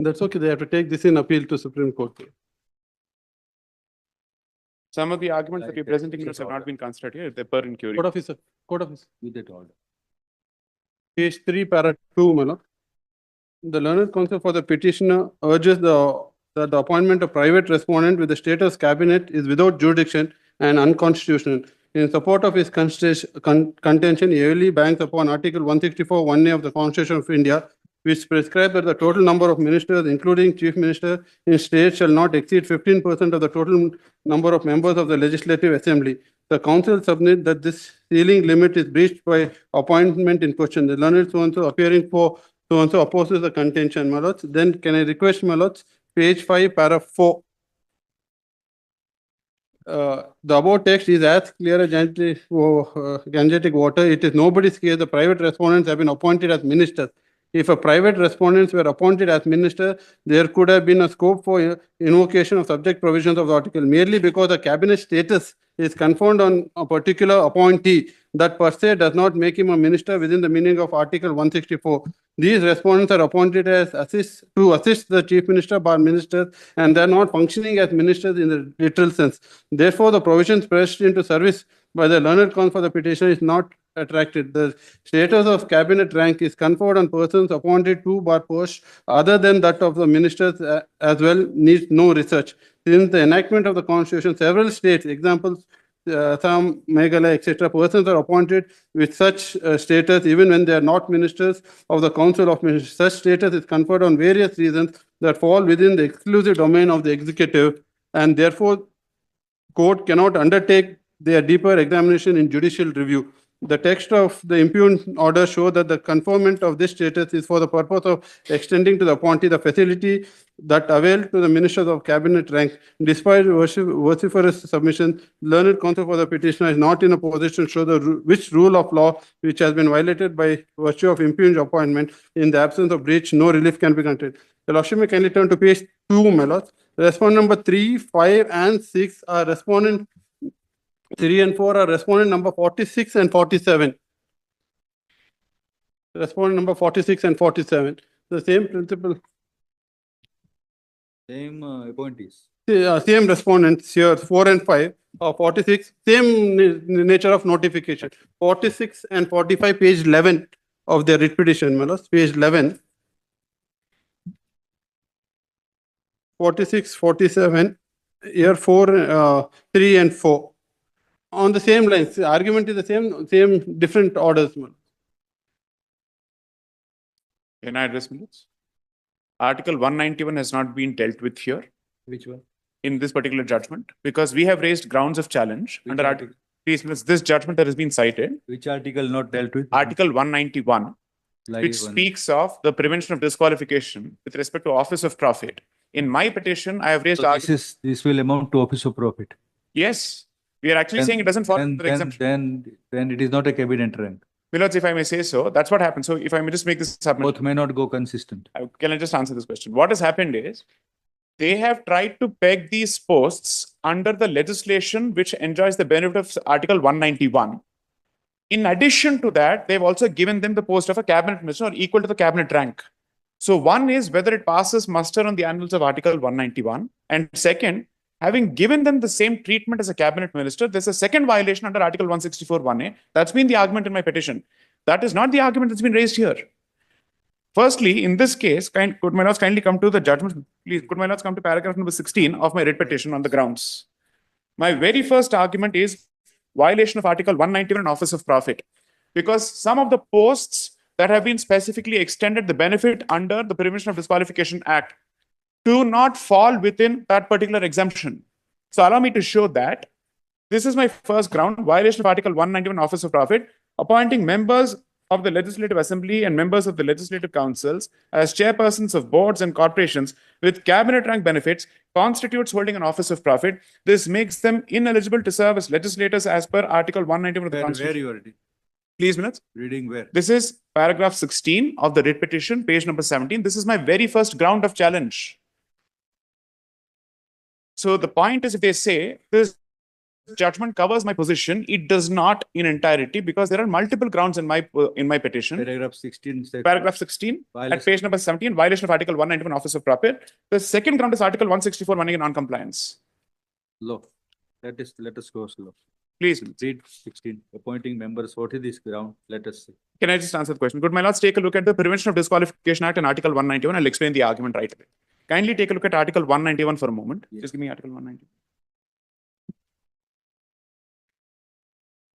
That's okay. They have to take this in appeal to Supreme Court. Some of the arguments that you're presenting have not been considered here. They're per inquiry. Court officer. Court officer. With that order. Page 3, para 2, my lord. The learned counsel for the petitioner urges that the appointment of private respondent with the status cabinet is without jurisdiction and unconstitutional. In support of his contention, he heavily banks upon Article 164, 1A of the Constitution of India, which prescribes that the total number of ministers, including chief minister, in state shall not exceed 15% of the total number of members of the Legislative Assembly. The council submit that this ceiling limit is breached by appointment in question. The learned so-and-so appearing for so-and-so opposes the contention, my lords. Then can I request, my lords, page 5, para 4. The above text is as clear as Gangetic water. It is nobody's case. The private respondents have been appointed as ministers. If a private respondents were appointed as minister, there could have been a scope for invocation of subject provisions of the article. Merely because the cabinet status is conferred on a particular appointee, that per se does not make him a minister within the meaning of Article 164. These respondents are appointed as to assist the chief minister by ministers, and they are not functioning as ministers in the literal sense. Therefore, the provisions pressed into service by the learned counsel for the petitioner is not attracted. The status of cabinet rank is conferred on persons appointed to by post other than that of the ministers as well needs no research. Since the enactment of the constitution, several states, examples, Assam, Meghalaya, etc., persons are appointed with such status even when they are not ministers of the Council of Ministers. Such status is conferred on various reasons that fall within the exclusive domain of the executive, and therefore court cannot undertake their deeper examination in judicial review. The text of the impugned order shows that the conferment of this status is for the purpose of extending to the appointee the facility that avail to the ministers of cabinet rank. Despite vociferous submission, learned counsel for the petitioner is not in a position to show which rule of law which has been violated by virtue of impugned appointment. In the absence of breach, no relief can be granted. The Lordship may kindly turn to page 2, my lords. Respondent number 3, 5, and 6 are respondent 3 and 4 are respondent number 46 and 47. Respondent number 46 and 47. The same principle. Same appointees. Same respondents here, 4 and 5, 46, same nature of notification. 46 and 45, page 11 of their writ petition, my lords, page 11. 46, 47, here 4, 3 and 4. On the same lines, the argument is the same different orders. Can I address minutes? Article 191 has not been dealt with here. Which one? In this particular judgment, because we have raised grounds of challenge Which under article? this judgment that has been cited. Which article not dealt with? Article 191, Like which one. speaks of the prevention of disqualification with respect to office of profit. In my petition, I have raised So this will amount to office of profit. Yes, we are actually saying it doesn't fall under the exemption. Then it is not a cabinet rank. Milords, if I may say so, that's what happened. So if I may just make this submission. Both may not go consistent. Can I just answer this question? What has happened is they have tried to peg these posts under the legislation which enjoys the benefit of Article 191. In addition to that, they've also given them the post of a cabinet minister or equal to the cabinet rank. So one is whether it passes muster on the annals of Article 191. And second, having given them the same treatment as a cabinet minister, there's a second violation under Article 164(1)(a). That's been the argument in my petition. That is not the argument that's been raised here. Firstly, in this case, could my lords kindly come to the judgment? Please, could my lords come to paragraph number 16 of my writ petition on the grounds? My very first argument is violation of Article 191 Office of Profit. Because some of the posts that have been specifically extended the benefit under the Prevention of Disqualification Act do not fall within that particular exemption. So allow me to show that. This is my first ground, violation of Article 191 Office of Profit, appointing members of the Legislative Assembly and members of the Legislative Councils as chairpersons of boards and corporations with cabinet rank benefits constitutes holding an office of profit. This makes them ineligible to serve as legislators as per Article 191 of the Constitution. Where you are reading? Please, minutes. Reading where? This is paragraph 16 of the writ petition, page number 17. This is my very first ground of challenge. So the point is, if they say this judgment covers my position. It does not in entirety because there are multiple grounds in my petition. Paragraph 16 says. Paragraph 16 at Violation. page number 17, violation of Article 191, Office of Profit. The second ground is Article 164, running in non-compliance. Law. Let us go slow. Please, Read 16, appointing members. What is this ground? Let us see. can I just answer the question? Good, my lords, take a look at the Prevention of Disqualification Act and Article 191. I'll explain the argument right away. Kindly take a look at Article 191 for a moment. Yes. Just give me Article 191.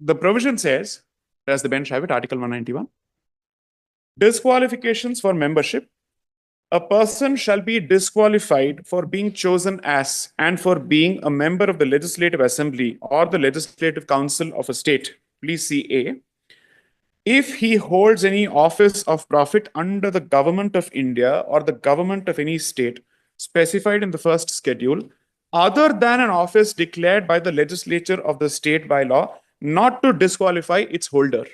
The provision says, as the bench have it, Article 191, disqualifications for membership. A person shall be disqualified for being chosen as and for being a member of the Legislative Assembly or the Legislative Council of a state. Please see A. If he holds any office of profit under the government of India or the government of any state specified in the first schedule, other than an office declared by the legislature of the state by law, not to disqualify its holder.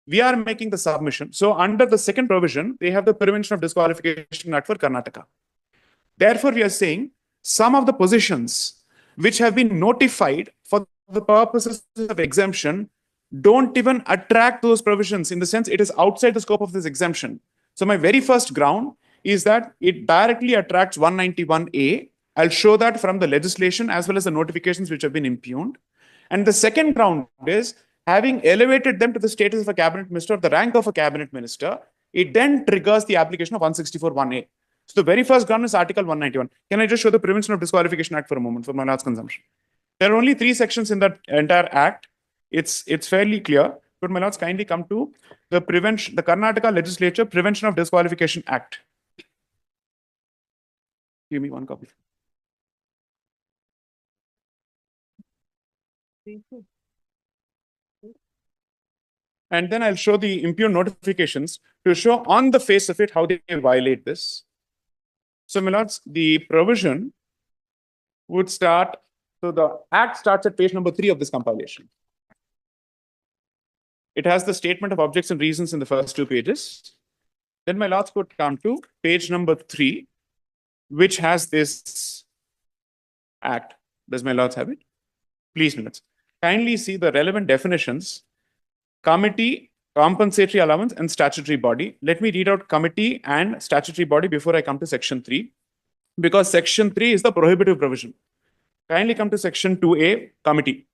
We are making the submission. So under the second provision, they have the Prevention of Disqualification Act for Karnataka. Therefore, we are saying some of the positions which have been notified for the purposes of exemption don't even attract those provisions, in the sense it is outside the scope of this exemption. So my very first ground is that it directly attracts 191A. I'll show that from the legislation as well as the notifications which have been impugned. And the second ground is, having elevated them to the status of a cabinet minister, or the rank of a cabinet minister, it then triggers the application of 164(1)(a). So the very first ground is Article 191. Can I just show the Prevention of Disqualification Act for a moment for my last consumption? There are only 3 sections in that entire act. It's fairly clear. But my lords, kindly come to the Karnataka Legislature Prevention of Disqualification Act. Give me one copy. And then I'll show the impugned notifications to show on the face of it how they violate this. So, my lords, the provision would start, so the act starts at page number 3 of this compilation. It has the statement of objects and reasons in the first 2 pages. Then my lords could come to page number 3, which has this act. Does my lords have it? Please, minutes. Kindly see the relevant definitions: committee, compensatory allowance, and statutory body. Let me read out committee and statutory body before I come to section 3, because section 3 is the prohibitive provision. Kindly come to section 2A, committee.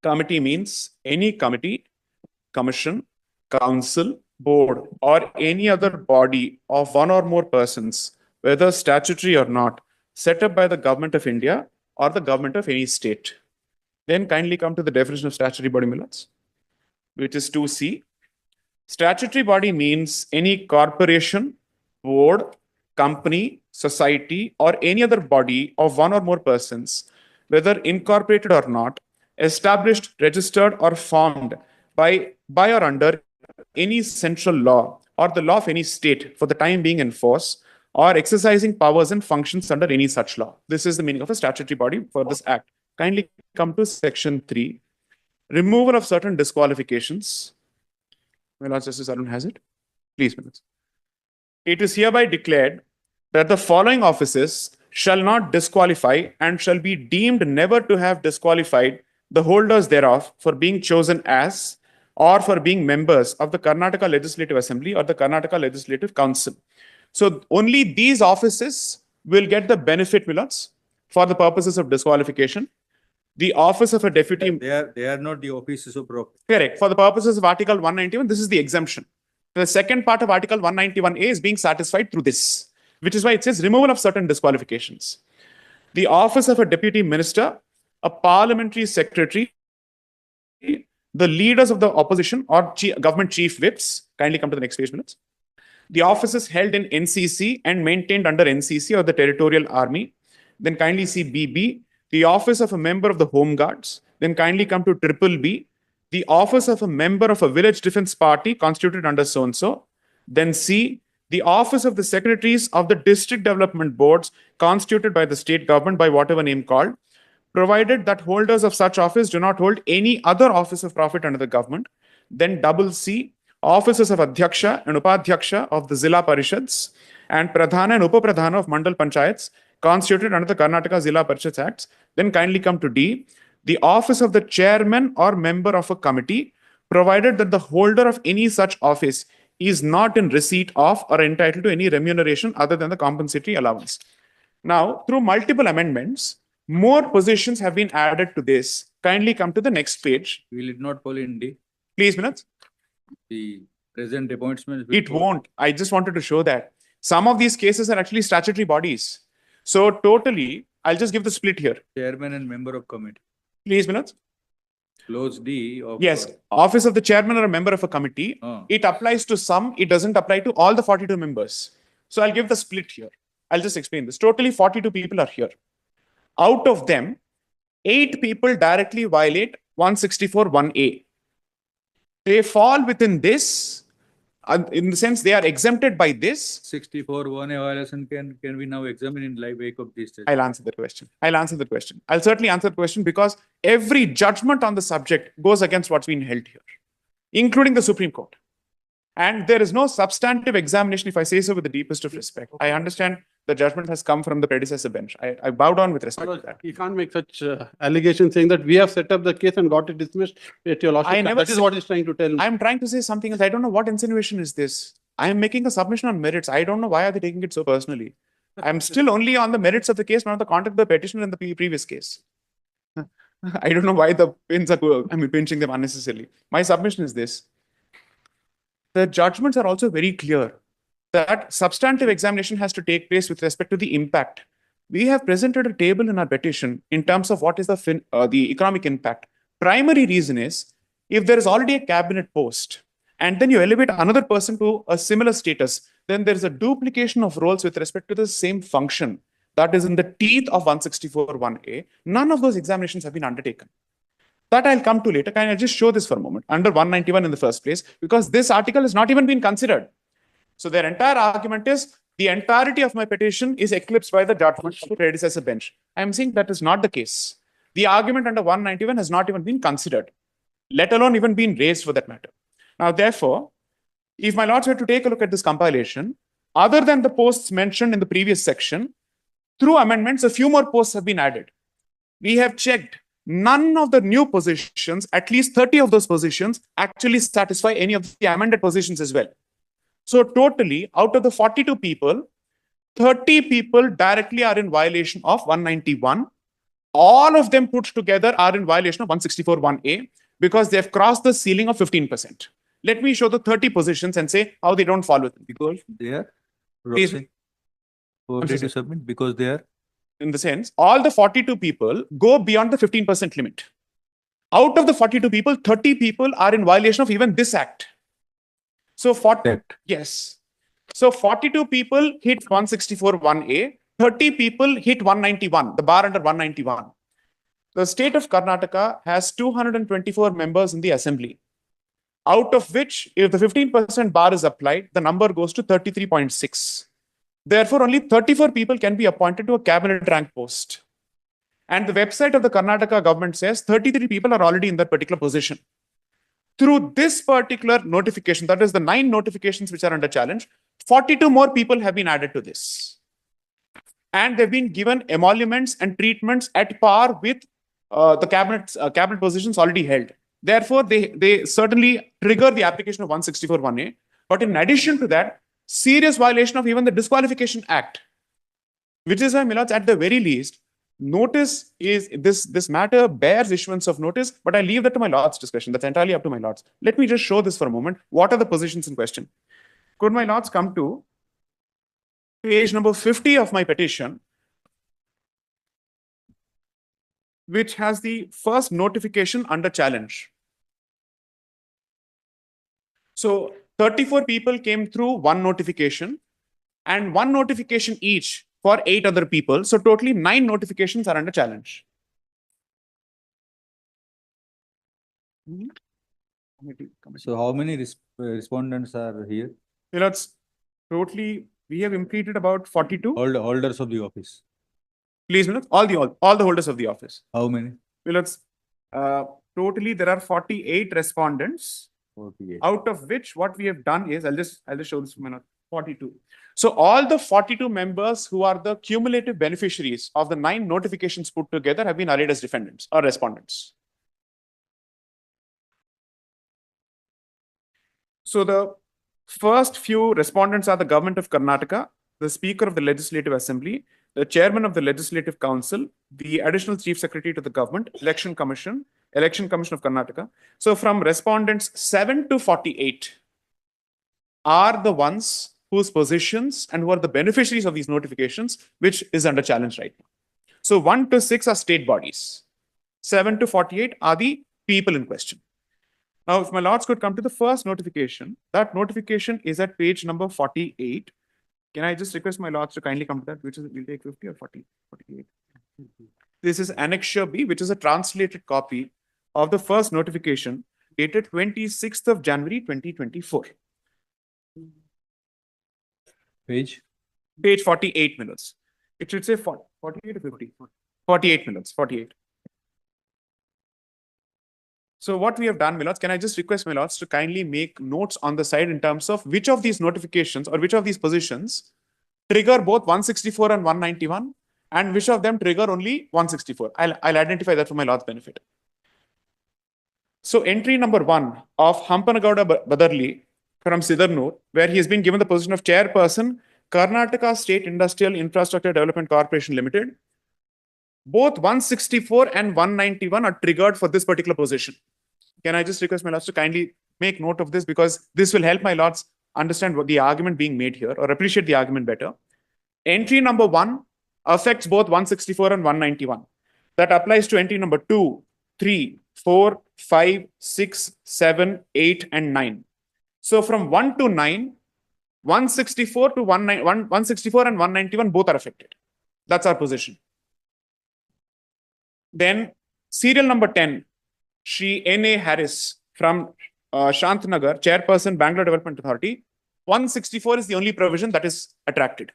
Committee means any committee, commission, council, board, or any other body of one or more persons, whether statutory or not, set up by the government of India or the government of any state. Then kindly come to the definition of statutory body, millets, which is 2C. Statutory body means any corporation, board, company, society, or any other body of one or more persons, whether incorporated or not, established, registered, or formed by or under any central law or the law of any state for the time being in force, or exercising powers and functions under any such law. This is the meaning of a statutory body for this act. Kindly come to section 3. Removal of certain disqualifications. My Lord Justice Arun has it. Please, minutes. It is hereby declared that the following offices shall not disqualify and shall be deemed never to have disqualified the holders thereof for being chosen as or for being members of the Karnataka Legislative Assembly or the Karnataka Legislative Council. So only these offices will get the benefit, millets, for the purposes of disqualification. The office of a deputy... They are not the offices of profit. Correct. For the purposes of Article 191, this is the exemption. The second part of Article 191A is being satisfied through this, which is why it says removal of certain disqualifications. The office of a deputy minister, a parliamentary secretary, the leaders of the opposition or government chief whips. Kindly come to the next page, minutes. The offices held in NCC and maintained under NCC or the Territorial Army. Then kindly see BB, the office of a member of the Home Guards. Then kindly come to BBB, the office of a member of a village defense party constituted under so-and-so. Then C, the office of the secretaries of the district development boards constituted by the state government by whatever name called, provided that holders of such office do not hold any other office of profit under the government. Then double C, offices of Adhyaksha and Upadhyaksha of the Zilla Parishads and Pradhana and Upapradhana of Mandal Panchayats constituted under the Karnataka Zilla Parishads Acts. Then kindly come to D, the office of the chairman or member of a committee, provided that the holder of any such office is not in receipt of or entitled to any remuneration other than the compensatory allowance. Now, through multiple amendments, more positions have been added to this. Kindly come to the next page. Will it not fall in D? Please, Minutes. The present appointments. will It fall- won't. I just wanted to show that. Some of these cases are actually statutory bodies. So totally, I'll just give the split here. Chairman and member of committee. Please, Minutes. Clause D of. Yes, office of the chairman or a member of a committee. It applies to some, it doesn't apply to all the 42 members. So I'll give the split here. I'll just explain this. Totally 42 people are here. Out of them, 8 people directly violate 164(1)(a). They fall within this, in the sense they are exempted by this. 64(1)(a) violation can we now examine in live wake of this? I'll answer the question. I'll certainly answer the question because every judgment on the subject goes against what's been held here, including the Supreme Court. And there is no substantive examination, if I say so with the deepest of respect. I understand the judgment has come from the predecessor bench. I bow down with respect to that. You can't make such allegations saying that we have set up the case and got it dismissed at your lordship. I never That is said- what he's trying to tell. I'm trying to say something else. I don't know what insinuation is this. I am making a submission on merits. I don't know why are they taking it so personally. I'm still only on the merits of the case, not on the content of the petition in the previous case. I don't know why the pins are pinching them unnecessarily. My submission is this. The judgments are also very clear that substantive examination has to take place with respect to the impact. We have presented a table in our petition in terms of what is the economic impact. Primary reason is if there is already a cabinet post and then you elevate another person to a similar status, then there is a duplication of roles with respect to the same function that is in the teeth of 164(1)(a). None of those examinations have been undertaken. That I'll come to later. Can I just show this for a moment? Under 191 in the first place, because this article has not even been considered. So their entire argument is the entirety of my petition is eclipsed by the judgment of the predecessor bench. I'm saying that is not the case. The argument under 191 has not even been considered, let alone even been raised for that matter. Now, therefore, if my lords were to take a look at this compilation, other than the posts mentioned in the previous section, through amendments, a few more posts have been added. We have checked. None of the new positions, at least 30 of those positions, actually satisfy any of the amended positions as well. So totally, out of the 42 people, 30 people directly are in violation of 191. All of them put together are in violation of 164(1)(a) because they have crossed the ceiling of 15%. Let me show the 30 positions and say how they don't fall within. Because they are. Please. For I'm to sorry. submit because they are. In the sense, all the 42 people go beyond the 15% limit. Out of the 42 people, 30 people are in violation of even this act. So 40, yes. So 42 people hit 164(1)(a), 30 people hit 191, the bar under 191. The state of Karnataka has 224 members in the assembly, out of which, if the 15% bar is applied, the number goes to 33.6. Therefore, only 34 people can be appointed to a cabinet rank post. And the website of the Karnataka government says 33 people are already in that particular position. Through this particular notification, that is the 9 notifications which are under challenge, 42 more people have been added to this. And they've been given emoluments and treatments at par with the cabinet positions already held. Therefore, they certainly trigger the application of 164(1)(a). But in addition to that, serious violation of even the Disqualification Act, which is why, my lords, at the very least, notice is this matter bears issuance of notice, but I leave that to my lord's discretion. That's entirely up to my lords. Let me just show this for a moment. What are the positions in question? Could my lords come to page number 50 of my petition, which has the first notification under challenge. So 34 people came through one notification and one notification each for 8 other people. So totally 9 notifications are under challenge. So how many respondents are here? Let's totally, we have impleted about 42. Holders of the office. Please, minutes, all the holders of the office. How many? Let's totally there are 48 respondents. 48. Out of which what we have done is, I'll just show this for a minute, 42. So all the 42 members who are the cumulative beneficiaries of the 9 notifications put together have been arrayed as defendants or respondents. So the first few respondents are the government of Karnataka, the Speaker of the Legislative Assembly, the Chairman of the Legislative Council, the Additional Chief Secretary to the Government, Election Commission of Karnataka. So from respondents 7 to 48 are the ones whose positions and who are the beneficiaries of these notifications, which is under challenge right now. So 1 to 6 are state bodies. 7 to 48 are the people in question. Now, if my lords could come to the first notification, that notification is at page number 48. Can I just request my lords to kindly come to that, which is, we'll take 50 or 40, 48. This is Annexure B, which is a translated copy of the first notification dated 26th of January, 2024. Page? Page 48 minutes. It should say 48 or 50? 48 minutes, 48. So what we have done, my lords, can I just request my lords to kindly make notes on the side in terms of which of these notifications or which of these positions trigger both 164 and 191 and which of them trigger only 164. I'll identify that for my lord's benefit. So entry number 1 of Hampanagowda Badarli from Sidarnoor, where he has been given the position of chairperson, Karnataka State Industrial Infrastructure Development Corporation Limited. Both 164 and 191 are triggered for this particular position. Can I just request my lords to kindly make note of this, because this will help my lords understand what the argument being made here or appreciate the argument better. Entry number 1 affects both 164 and 191. That applies to entry number 2, 3, 4, 5, 6, 7, 8, and 9. So from 1 to 9, 164 to 164 and 191 both are affected. That's our position. Then serial number 10, Shri N.A. Harris from Shantnagar, chairperson, Bangalore Development Authority. 164 is the only provision that is attracted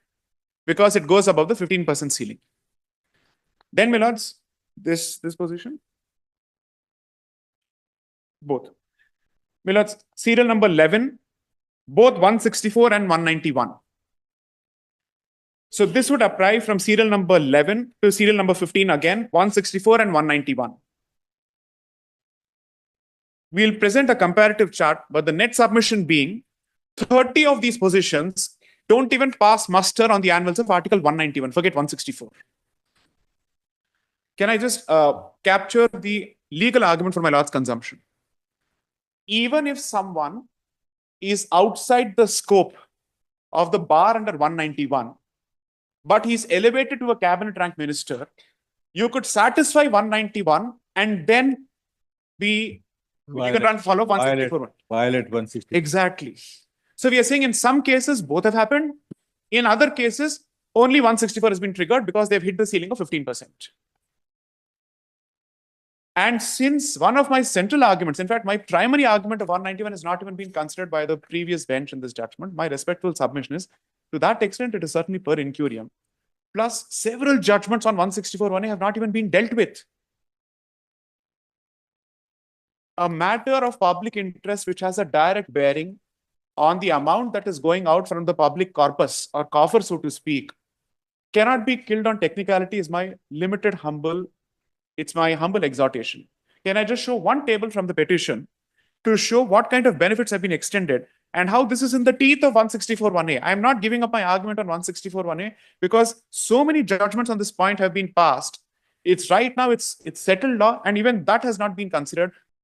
because it goes above the 15% ceiling. Then, my lords, this position, both. My lords, serial number 11, both 164 and 191. So this would apply from serial number 11 to serial number 15 again, 164 and 191. We'll present a comparative chart, but the net submission being 30 of these positions don't even pass muster on the anvils of Article 191. Forget 164. Can I just capture the legal argument for my lord's consumption? Even if someone is outside the scope of the bar under 191, but he's elevated to a cabinet rank minister, you could satisfy 191 and then be you can run follow 164. Violate 160. Exactly. So we are saying in some cases both have happened. In other cases, only 164 has been triggered because they've hit the ceiling of 15%. And since one of my central arguments, in fact, my primary argument of 191 has not even been considered by the previous bench in this judgment, my respectful submission is, to that extent, it is certainly per incurium. Plus, several judgments on 164(1)A have not even been dealt with. A matter of public interest which has a direct bearing on the amount that is going out from the public corpus or coffer, so to speak, cannot be killed on technicality is my limited humble, it's my humble exhortation. Can I just show one table from the petition to show what kind of benefits have been extended and how this is in the teeth of 164(1)A. I'm not giving up my argument on 164(1)A because so many judgments on this point have been passed. It's right now, it's settled law, and even that has not been considered.